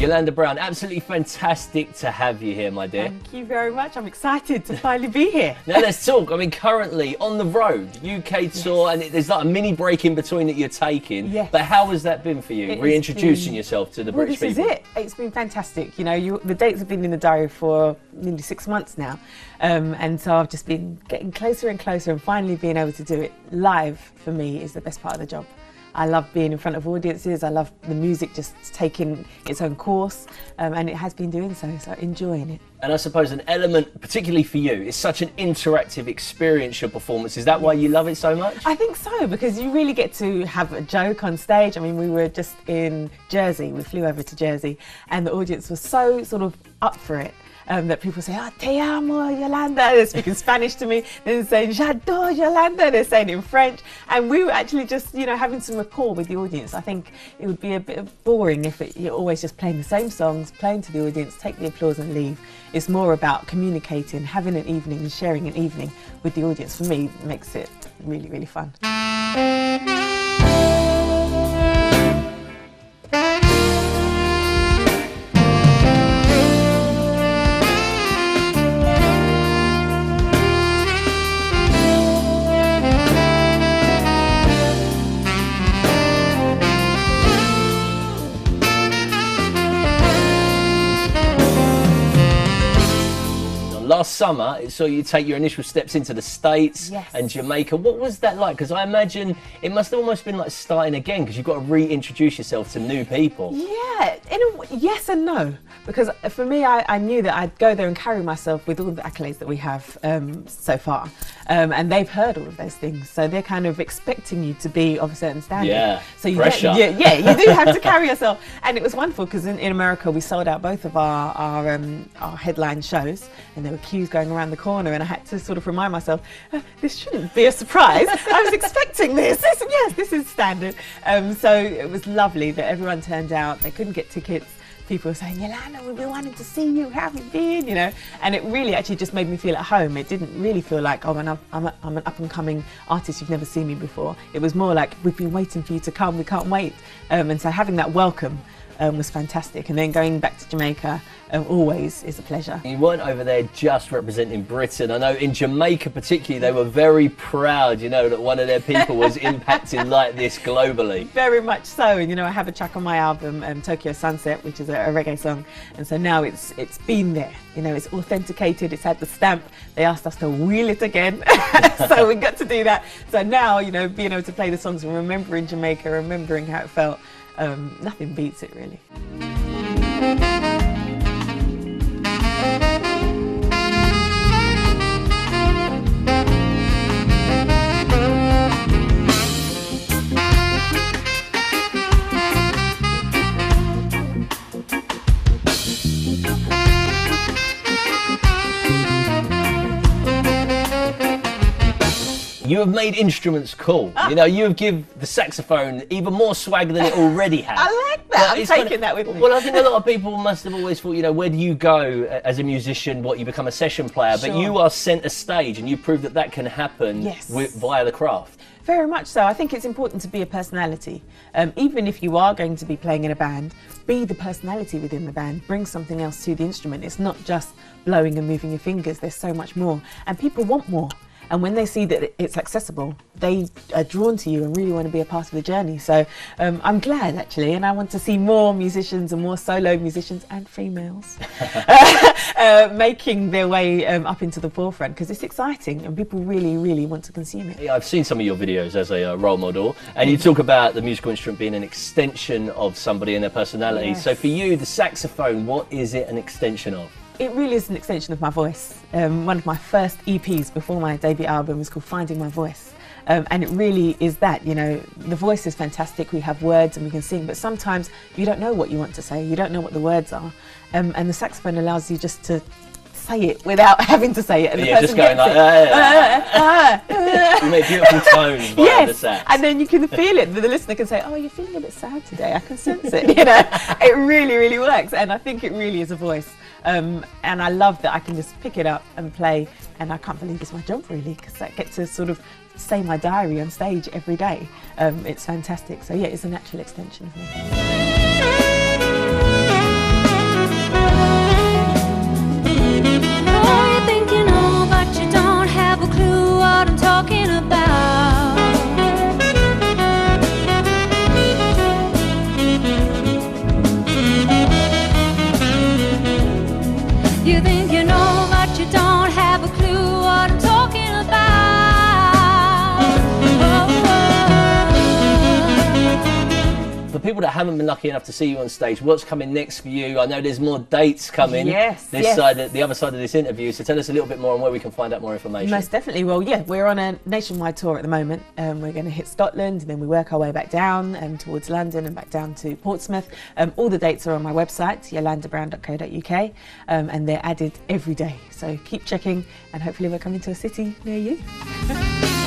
Yolanda Brown, absolutely fantastic to have you here, my dear. Thank you very much. I'm excited to finally be here. Now let's talk. I mean, currently on the road, UK tour, and there's like a mini break in between that you're taking. Yes. But how has that been for you, reintroducing yourself to the British people? This is it. It's been fantastic. You know, the dates have been in the diary for nearly 6 months now. And so I've just been getting closer and closer, and finally being able to do it live for me is the best part of the job. I love being in front of audiences. I love the music just taking its own course, and it has been doing so enjoying it. And I suppose an element, particularly for you, is such an interactive experience, your performance. Is that why you love it so much? I think so, because you really get to have a joke on stage. I mean, we were just in Jersey. We flew over to Jersey, and the audience was so sort of up for it. That people say, "Oh, te amo, Yolanda." They're speaking Spanish to me. Then they're saying, "J'adore, Yolanda." They're saying it in French. And we were actually just, you know, having some rapport with the audience. I think it would be a bit boring if you're always just playing the same songs, playing to the audience, take the applause and leave. It's more about communicating, having an evening and sharing an evening with the audience. For me, it makes it really, really fun. Last summer, it saw you take your initial steps into the States and Jamaica. What was that like? Because I imagine it must have almost been like starting again, because you've got to reintroduce yourself to new people. Yeah, yes and no. Because for me, I knew that I'd go there and carry myself with all the accolades that we have so far. And they've heard all of those things. So they're kind of expecting you to be of a certain standard. Yeah, so you pressure. You do have to carry yourself. And it was wonderful, because in America, we sold out both of our headline shows, and there were queues going around the corner, and I had to sort of remind myself, this shouldn't be a surprise. I was expecting this. Yes, this is standard. So it was lovely that everyone turned out. They couldn't get tickets. People were saying, "Yolanda, we've been wanting to see you. How have you been?" You know, and it really actually just made me feel at home. It didn't really feel like, "Oh, I'm an up and coming artist. You've never seen me before." It was more like, "We've been waiting for you to come. We can't wait." And so having that welcome was fantastic. And then going back to Jamaica always is a pleasure. You weren't over there just representing Britain. I know in Jamaica particularly, they were very proud, you know, that one of their people was impacting like this globally. Very much so. And you know, I have a track on my album, Tokyo Sunset, which is a reggae song. And so now it's been there. You know, it's authenticated, it's had the stamp. They asked us to wheel it again. So we got to do that. So now, you know, being able to play the songs and remembering Jamaica, remembering how it felt, nothing beats it really. You have made instruments cool. You know, you have given the saxophone even more swag than it already has. I like that. I'm taking that with me. Well, I think a lot of people must have always thought, you know, where do you go as a musician? What, you become a session player? Sure. But you are centre stage, and you prove that that can happen via the craft. Very much so. I think it's important to be a personality. Even if you are going to be playing in a band, be the personality within the band. Bring something else to the instrument. It's not just blowing and moving your fingers. There's so much more. And people want more. And when they see that it's accessible, they are drawn to you and really want to be a part of the journey. So I'm glad, actually, and I want to see more musicians and more solo musicians and females making their way up into the forefront, because it's exciting and people really, really want to consume it. Yeah, I've seen some of your videos as a role model, and you talk about the musical instrument being an extension of somebody and their personality. Yes. So for you, the saxophone, what is it an extension of? It really is an extension of my voice. One of my first EPs before my debut album was called Finding My Voice. And it really is that, you know, the voice is fantastic, we have words and we can sing, but sometimes you don't know what you want to say, you don't know what the words are. And the saxophone allows you just to say it without having to say it. And the person just going like, you make beautiful tones via the sax. And then you can feel it. The listener can say, "Oh, you're feeling a bit sad today. I can sense it." You know, it really, really works. And I think it really is a voice. And I love that I can just pick it up and play. And I can't believe it's my job really, because I get to sort of say my diary on stage every day. It's fantastic. So yeah, it's a natural extension of me. You think you know, but you don't have a clue what I'm talking about. For people that haven't been lucky enough to see you on stage, what's coming next for you? I know there's more dates coming. Yes, this yes. side, the other side of this interview. So tell us a little bit more on where we can find out more information. Most definitely. Well, yeah, we're on a nationwide tour at the moment. We're going to hit Scotland, and then we work our way back down towards London and back down to Portsmouth. All the dates are on my website, yolandabrown.co.uk, and they're added every day. So keep checking, and hopefully we're coming to a city near you.